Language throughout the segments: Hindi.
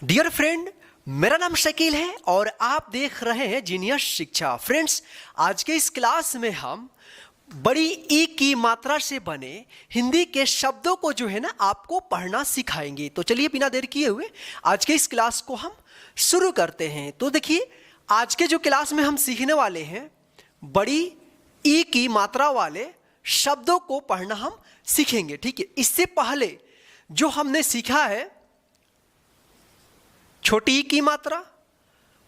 डियर फ्रेंड, मेरा नाम शकील है और आप देख रहे हैं जीनियस शिक्षा। फ्रेंड्स, आज के इस क्लास में हम बड़ी ई की मात्रा से बने हिंदी के शब्दों को जो है ना आपको पढ़ना सिखाएंगे। तो चलिए बिना देर किए हुए आज के इस क्लास को हम शुरू करते हैं। तो देखिए, आज के जो क्लास में हम सीखने वाले हैं बड़ी ई की मात्रा वाले शब्दों को पढ़ना हम सीखेंगे। ठीक है, इससे पहले जो हमने सीखा है छोटी ई की मात्रा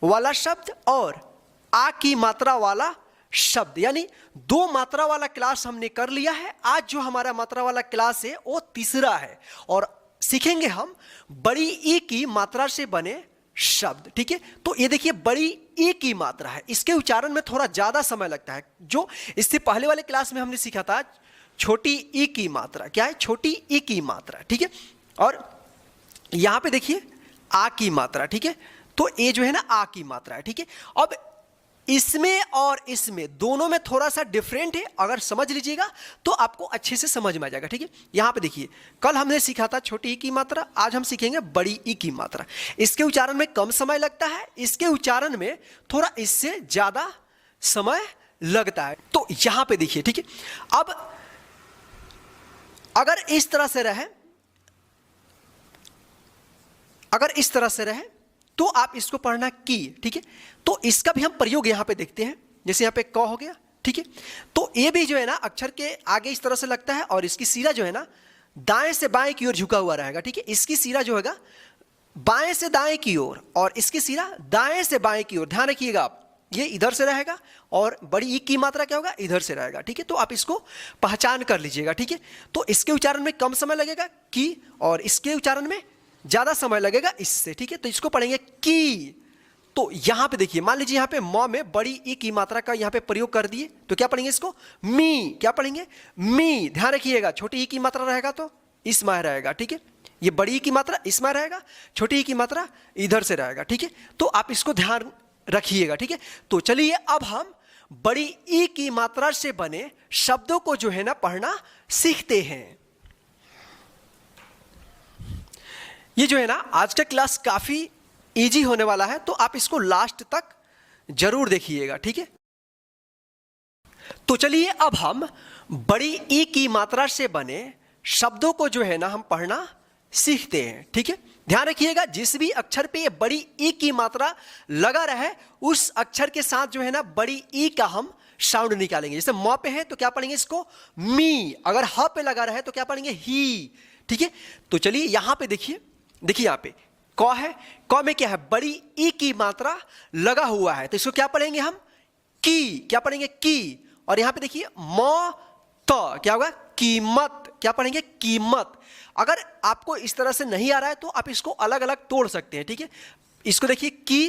वाला शब्द और आ की मात्रा वाला शब्द, यानी दो मात्रा वाला क्लास हमने कर लिया है। आज जो हमारा मात्रा वाला क्लास है वो तीसरा है और सीखेंगे हम बड़ी ई की मात्रा से बने शब्द। ठीक है, तो ये देखिए बड़ी ई की मात्रा है, इसके उच्चारण में थोड़ा ज्यादा समय लगता है। जो इससे पहले वाले क्लास में हमने सीखा था छोटी ई की मात्रा। क्या है? छोटी ई की मात्रा। ठीक है, और यहां पे देखिए आ की मात्रा। ठीक है, तो ये जो है ना आ की मात्रा है। ठीक है, अब इसमें और इसमें दोनों में थोड़ा सा डिफरेंट है। अगर समझ लीजिएगा तो आपको अच्छे से समझ में आ जाएगा। ठीक है, यहां पे देखिए कल हमने सीखा था छोटी ई की मात्रा, आज हम सीखेंगे बड़ी ई की मात्रा। इसके उच्चारण में कम समय लगता है, इसके उच्चारण में थोड़ा इससे ज्यादा समय लगता है। तो यहां पे देखिए, ठीक है, अब अगर इस तरह से रहे, अगर इस तरह से रहे तो आप इसको पढ़ना की। ठीक है, तो इसका भी हम प्रयोग यहां पे देखते हैं। जैसे यहां पे क हो गया। ठीक है, तो ये भी जो है ना अक्षर के आगे इस तरह से लगता है और इसकी सिरा जो है ना दाएं से बाएं की ओर झुका हुआ रहेगा। ठीक है, इसकी सिरा जो होगा बाएं से दाएं की ओर और इसकी सिरा दाएं से बाएं की ओर। ध्यान रखिएगा आप, ये इधर से रहेगा और बड़ी ई की मात्रा क्या होगा? इधर से रहेगा। ठीक है, तो आप इसको पहचान कर लीजिएगा। ठीक है, तो इसके उच्चारण में कम समय लगेगा की और इसके उच्चारण में ज्यादा समय लगेगा इससे। ठीक है, तो इसको पढ़ेंगे की। तो यहां पे देखिए, मान लीजिए यहां पे म में बड़ी ई की मात्रा का यहां पे प्रयोग कर दिए तो क्या पढ़ेंगे इसको? मी। क्या पढ़ेंगे? मी। ध्यान रखिएगा, छोटी ई की मात्रा रहेगा तो इसमें रहेगा। ठीक है, ये बड़ी ई की मात्रा इसमें रहेगा, छोटी ई की मात्रा इधर से रहेगा। ठीक है, तो आप इसको ध्यान रखिएगा। ठीक है, तो चलिए अब हम बड़ी ई की मात्रा से बने शब्दों को जो है ना पढ़ना सीखते हैं। ये जो है ना आज का क्लास काफी इजी होने वाला है, तो आप इसको लास्ट तक जरूर देखिएगा। ठीक है, तो चलिए अब हम बड़ी ई की मात्रा से बने शब्दों को जो है ना हम पढ़ना सीखते हैं। ठीक है, ध्यान रखिएगा जिस भी अक्षर पे ये बड़ी ई की मात्रा लगा रहे उस अक्षर के साथ जो है ना बड़ी ई का हम साउंड निकालेंगे। जैसे म पे है तो क्या पढ़ेंगे इसको? मी। अगर ह पे लगा रहे तो क्या पढ़ेंगे? ही। ठीक है, तो चलिए यहां पे देखिए, देखिए यहां पे क है, क में क्या है? बड़ी ई की मात्रा लगा हुआ है, तो इसको क्या पढ़ेंगे हम? की। क्या पढ़ेंगे? की। और यहां पे देखिए म त, क्या होगा? कीमत। क्या पढ़ेंगे? कीमत। अगर आपको इस तरह से नहीं आ रहा है तो आप इसको अलग अलग तोड़ सकते हैं। ठीक है, इसको देखिए की,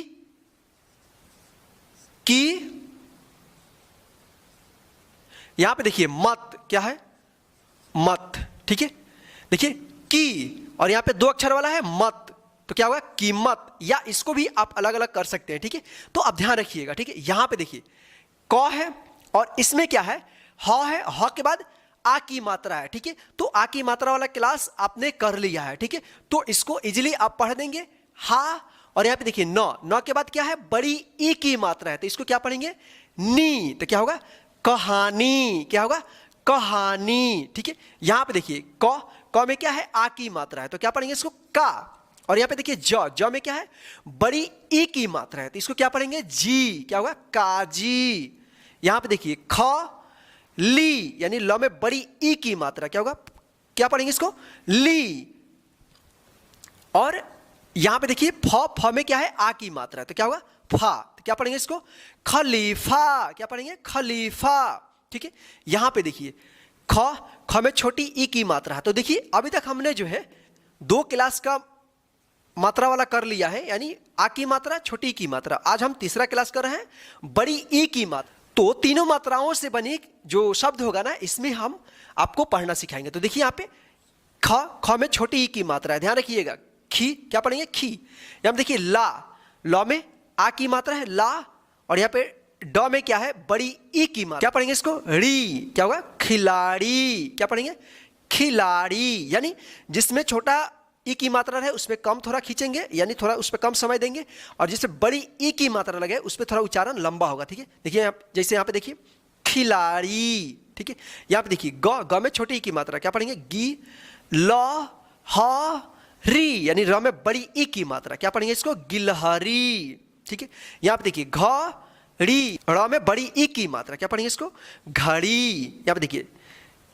यहां पे देखिए मत। क्या है? मत। ठीक है, देखिए की और यहां पे दो अक्षर वाला है मत, तो क्या होगा? कीमत। या इसको भी आप अलग अलग कर सकते हैं। ठीक है, तो आप ध्यान रखिएगा। ठीक है, यहां पे देखिए क है और इसमें क्या है? ह है, ह के बाद आ की मात्रा है। ठीक है, तो आ की मात्रा वाला क्लास आपने कर लिया है। ठीक है, तो इसको इजीली आप पढ़ देंगे। हा, और यहां पे देखिए न के बाद क्या है? बड़ी ई की मात्रा है, तो इसको क्या पढ़ेंगे? नी। तो क्या होगा? कहानी। क्या होगा? कहानी। ठीक है, यहां पे देखिए क में क्या है? आ की मात्रा है, तो क्या पढ़ेंगे इसको? का। और यहां पे देखिए ज में क्या है? बड़ी ई की मात्रा है, तो इसको क्या पढ़ेंगे? जी। क्या होगा? काजी। यहां पे देखिए ख ली, यानी ल में बड़ी ई की मात्रा, क्या होगा? क्या पढ़ेंगे इसको? ली। और यहां पे देखिए फ में क्या है? आ की मात्रा है, तो क्या होगा? फा। तो क्या पढ़ेंगे इसको? खलीफा। क्या पढ़ेंगे? खलीफा। ठीक है, यहां पे देखिए ख में छोटी ई की मात्रा है, तो देखिए अभी तक हमने जो है दो क्लास का मात्रा वाला कर लिया है, यानी आ की मात्रा, छोटी ई की मात्रा। आज हम तीसरा क्लास कर रहे हैं बड़ी ई की मात्रा। तो तीनों मात्राओं से बनी जो शब्द होगा ना इसमें हम आपको पढ़ना सिखाएंगे। तो देखिए यहाँ पे ख में छोटी ई की मात्रा है, ध्यान रखिएगा। खी, क्या पढ़ेंगे? खी। यहां पे देखिए ला, ल में आ की मात्रा है ला, और यहाँ पे ड में क्या है? बड़ी ई की मात्रा, क्या पढ़ेंगे इसको? री। क्या होगा? खिलाड़ी। क्या पढ़ेंगे? खिलाड़ी। यानी जिसमें छोटा ई की मात्रा रहे उसमें कम थोड़ा खींचेंगे, यानी थोड़ा उस पर कम समय देंगे, और जिससे बड़ी ई की मात्रा लगे उस पर थोड़ा उच्चारण लंबा होगा। ठीक है, देखिए जैसे यहाँ पे देखिए खिलाड़ी। ठीक है, यहाँ पे देखिए ग में छोटी ई की मात्रा क्या पढ़ेंगे, गी ल ह री, यानी र में बड़ी ई की मात्रा क्या पढ़ेंगे इसको, गिलहरी। ठीक है, यहाँ पे देखिए घड़ी, र में बड़ी ई की मात्रा क्या पढ़ेंगे इसको, घड़ी। यहाँ पे देखिए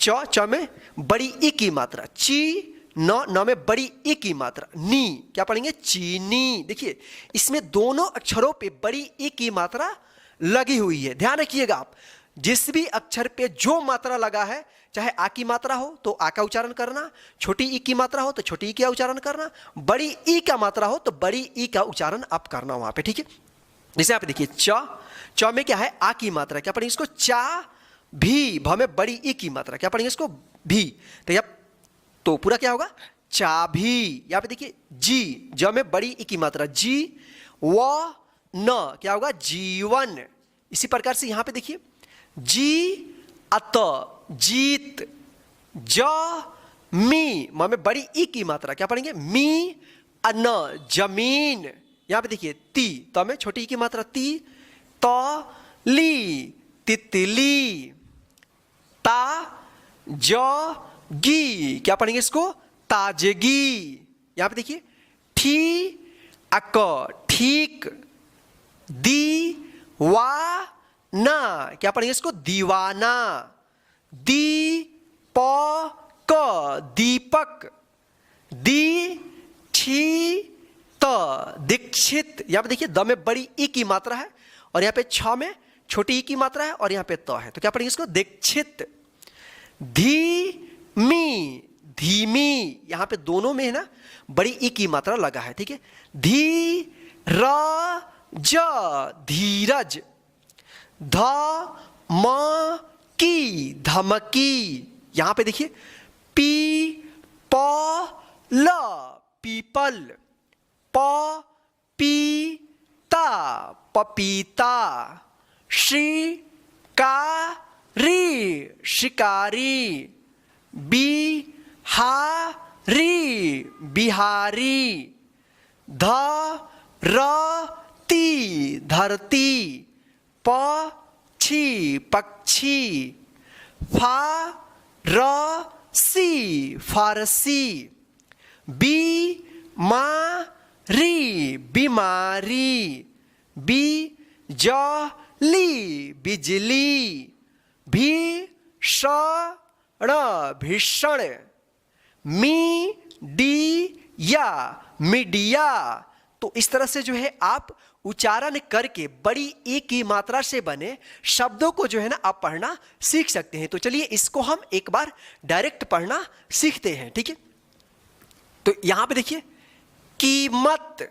च में बड़ी ई की मात्रा, ची न में बड़ी ई की मात्रा, नी क्या पढ़ेंगे, चीनी। देखिए इसमें दोनों अक्षरों पे बड़ी ई की मात्रा लगी हुई है। ध्यान रखिएगा आप, जिस भी अक्षर पे जो मात्रा लगा है, चाहे आ की मात्रा हो तो आ का उच्चारण करना, छोटी ई की मात्रा हो तो छोटी ई का उच्चारण करना, बड़ी ई का मात्रा हो तो बड़ी ई का उच्चारण आप करना वहां पे। ठीक है, जैसे यहाँ पे देखिए च में क्या है, आ की मात्रा क्या पढ़ेंगे इसको, चा भी। भ में बड़ी ई की मात्रा क्या पढ़ेंगे इसको, भी। तो यहाँ तो पूरा क्या होगा, चाभी। यहाँ पे देखिए जी, ज में बड़ी ई की मात्रा, जी व न क्या होगा, जीवन। इसी प्रकार से यहाँ पे देखिए जी अत जीत, ज मी, म में बड़ी ई की मात्रा क्या पढ़ेंगे, मी अन जमीन। यहाँ पे देखिए ती, त में छोटी ई की मात्रा, ती त ली तितली, ता ज गी क्या पढ़ेंगे इसको, ताजगी। यहां पे देखिए ठी अक ठीक, दी वा ना क्या पढ़ेंगे इसको, दीवाना, दी प क दीपक, दी ठी त दीक्षित। यहां पे देखिए द में बड़ी ई की मात्रा है और यहाँ पे छ में छोटी ई की मात्रा है और यहाँ पे त है, तो क्या पढ़ेंगे इसको, दीक्षित। धीमी धीमी, यहां पे दोनों में है ना बड़ी ई की मात्रा लगा है। ठीक है, धीरज धीरज, ध म की धमकी। यहां पे देखिए पी प ल पीपल, प पी ता पपीता, श्री का री शिकारी, बिहारी बिहारी, धरती धरती, पक्षी पक्षी, फारसी फारसी, बीमारी बीमारी, बिजली बिजली, भीषण भीषण, मीडिया मीडिया। तो इस तरह से जो है आप उच्चारण करके बड़ी ई की मात्रा से बने शब्दों को जो है ना आप पढ़ना सीख सकते हैं। तो चलिए इसको हम एक बार डायरेक्ट पढ़ना सीखते हैं। ठीक है, तो यहां पे देखिए कीमत,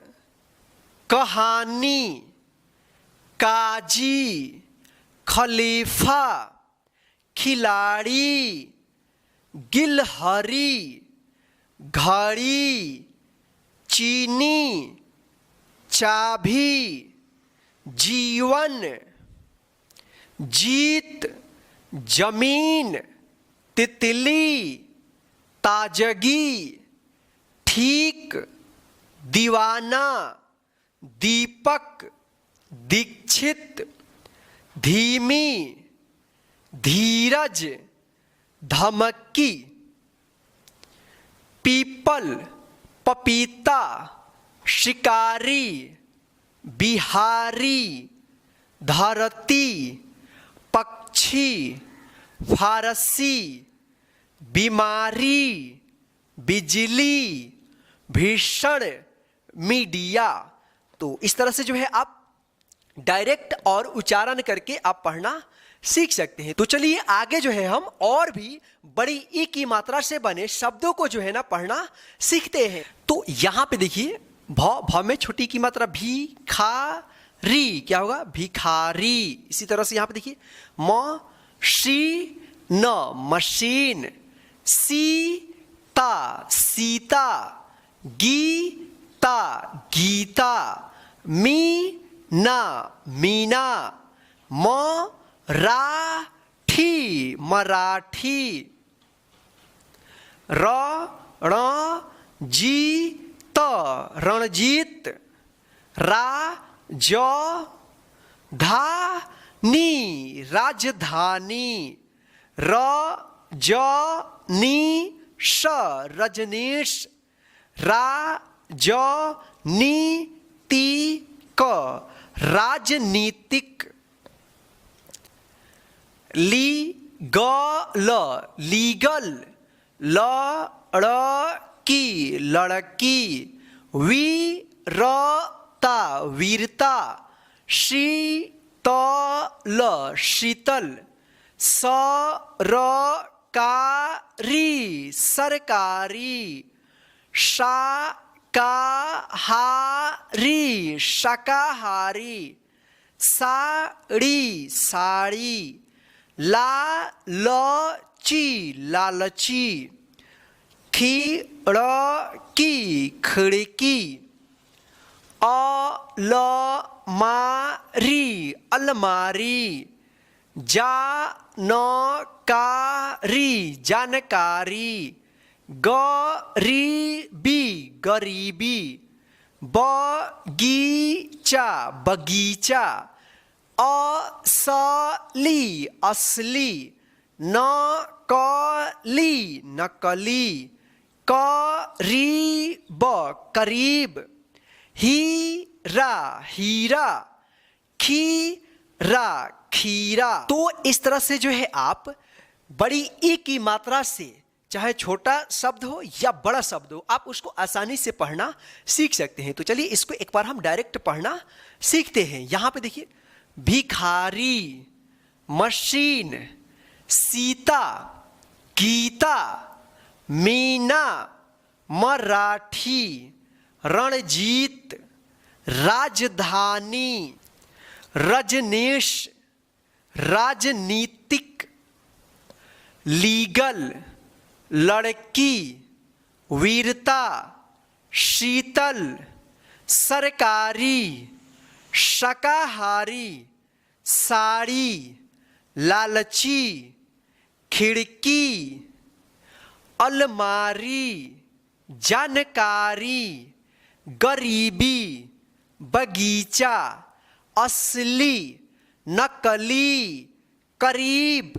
कहानी, काजी, खलीफा, खिलाड़ी, गिलहरी, घड़ी, चीनी, चाबी, जीवन, जीत, जमीन, तितली, ताजगी, ठीक, दीवाना, दीपक, दीक्षित, धीमी, धीरज, धमकी, पीपल, पपीता, शिकारी, बिहारी, धरती, पक्षी, फारसी, बीमारी, बिजली, भीषण, मीडिया। तो इस तरह से जो है आप डायरेक्ट और उच्चारण करके आप पढ़ना सीख सकते हैं। तो चलिए आगे जो है हम और भी बड़ी ई की मात्रा से बने शब्दों को जो है ना पढ़ना सीखते हैं। तो यहां पे देखिए भ में छोटी की मात्रा भी, खा री क्या होगा, भिखारी। इसी तरह से यहां पे देखिए म शी न मशीन, सीता सीता, गीता गीता, मीना मीना, मराठी मराठी, रण जीत रणजीत, राजधानी राजधानी, रजनीश रजनीश, राजनीतिक राजनीतिक, लीगल लीगल, लड़की लड़की, वीरता वीरता, शीतल शीतल, सरकारी सरकारी, शाकाहारी शाकाहारी, साड़ी साड़ी, लालची लालची, खिड़की खिड़की, अलमारी अलमारी, जानकारी जानकारी, गरीबी गरीबी, बगीचा बगीचा, असली असली, नकली नकली, करीब करीब, हीरा हीरा, खीरा खीरा। तो इस तरह से जो है आप बड़ी ई की मात्रा से, चाहे छोटा शब्द हो या बड़ा शब्द हो, आप उसको आसानी से पढ़ना सीख सकते हैं। तो चलिए इसको एक बार हम डायरेक्ट पढ़ना सीखते हैं। यहां पे देखिए, भिखारी, मशीन, सीता, गीता, मीना, मराठी, रणजीत, राजधानी, रजनीश, राजनीतिक, लीगल, लड़की, वीरता, शीतल, सरकारी, शाकाहारी, साड़ी, लालची, खिड़की, अलमारी, जानकारी, गरीबी, बगीचा, असली, नकली, करीब,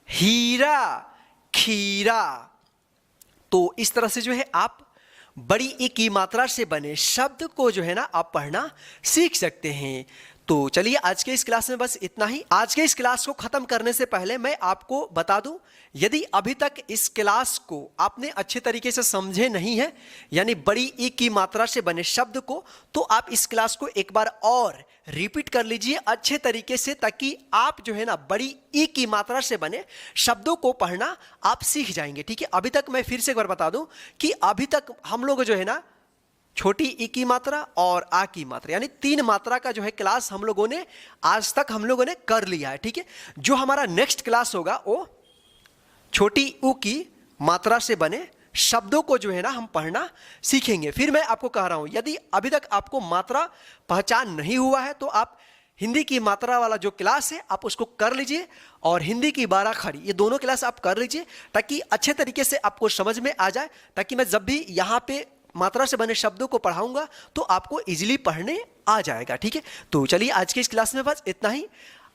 हीरा, खीरा। तो इस तरह से जो है आप बड़ी ई की मात्रा से बने शब्द को जो है ना आप पढ़ना सीख सकते हैं। तो चलिए आज के इस क्लास में बस इतना ही। आज के इस क्लास को खत्म करने से पहले मैं आपको बता दूं, यदि अभी तक इस क्लास को आपने अच्छे तरीके से समझे नहीं है, यानी बड़ी ई की मात्रा से बने शब्द को, तो आप इस क्लास को एक बार और रिपीट कर लीजिए अच्छे तरीके से, ताकि आप जो है ना बड़ी ई की मात्रा से बने शब्दों को पढ़ना आप सीख जाएंगे। ठीक है, अभी तक मैं फिर से एक बार बता दूं कि अभी तक हम लोग जो है ना छोटी ई की मात्रा और आ की मात्रा, यानी 3 मात्रा का जो है क्लास हम लोगों ने आज तक हम लोगों ने कर लिया है। ठीक है, जो हमारा नेक्स्ट क्लास होगा वो छोटी ऊ की मात्रा से बने शब्दों को जो है ना हम पढ़ना सीखेंगे। फिर मैं आपको कह रहा हूं, यदि अभी तक आपको मात्रा पहचान नहीं हुआ है तो आप हिंदी की मात्रा वाला जो क्लास है आप उसको कर लीजिए, और हिंदी की 12 खड़ी, ये दोनों क्लास आप कर लीजिए, ताकि अच्छे तरीके से आपको समझ में आ जाए, ताकि मैं जब भी यहाँ पे मात्रा से बने शब्दों को पढ़ाऊंगा तो आपको इजीली पढ़ने आ जाएगा। ठीक है, तो चलिए आज के इस क्लास में बस इतना ही।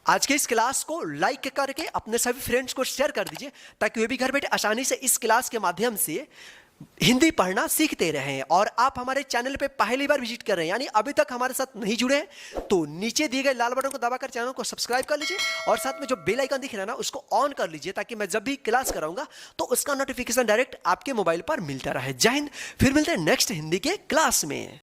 आज के इस क्लास को लाइक करके अपने सभी फ्रेंड्स को शेयर कर दीजिए, ताकि वे भी घर बैठे आसानी से इस क्लास के माध्यम से हिंदी पढ़ना सीखते रहें। और आप हमारे चैनल पे पहली बार विजिट कर रहे हैं, यानी अभी तक हमारे साथ नहीं जुड़े हैं, तो नीचे दिए गए लाल बटन को दबाकर चैनल को सब्सक्राइब कर लीजिए, और साथ में जो बेल आइकन दिख रहा है ना उसको ऑन कर लीजिए, ताकि मैं जब भी क्लास कराऊंगा तो उसका नोटिफिकेशन डायरेक्ट आपके मोबाइल पर मिलता रहे। जय हिंद, फिर मिलते हैं नेक्स्ट हिंदी के क्लास में।